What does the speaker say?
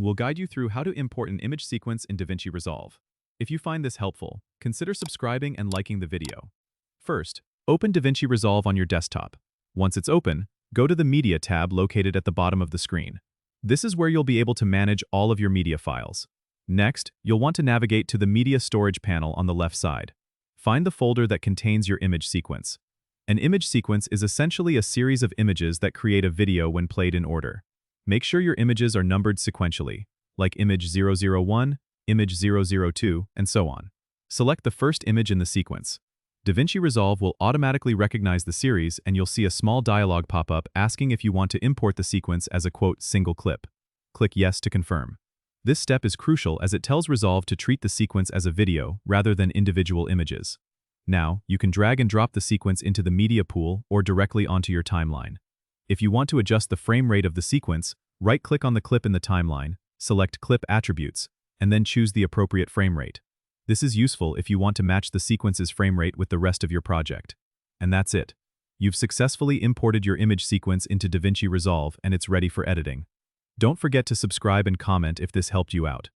We'll guide you through how to import an image sequence in DaVinci Resolve. If you find this helpful, consider subscribing and liking the video. First, open DaVinci Resolve on your desktop. Once it's open, go to the Media tab located at the bottom of the screen. This is where you'll be able to manage all of your media files. Next, you'll want to navigate to the Media Storage panel on the left side. Find the folder that contains your image sequence. An image sequence is essentially a series of images that create a video when played in order. Make sure your images are numbered sequentially, like image 001, image 002, and so on. Select the first image in the sequence. DaVinci Resolve will automatically recognize the series, and you'll see a small dialog pop up asking if you want to import the sequence as a single clip. Click Yes to confirm. This step is crucial as it tells Resolve to treat the sequence as a video rather than individual images. Now, you can drag and drop the sequence into the media pool or directly onto your timeline. If you want to adjust the frame rate of the sequence, right-click on the clip in the timeline, select Clip Attributes, and then choose the appropriate frame rate. This is useful if you want to match the sequence's frame rate with the rest of your project. And that's it. You've successfully imported your image sequence into DaVinci Resolve and it's ready for editing. Don't forget to subscribe and comment if this helped you out.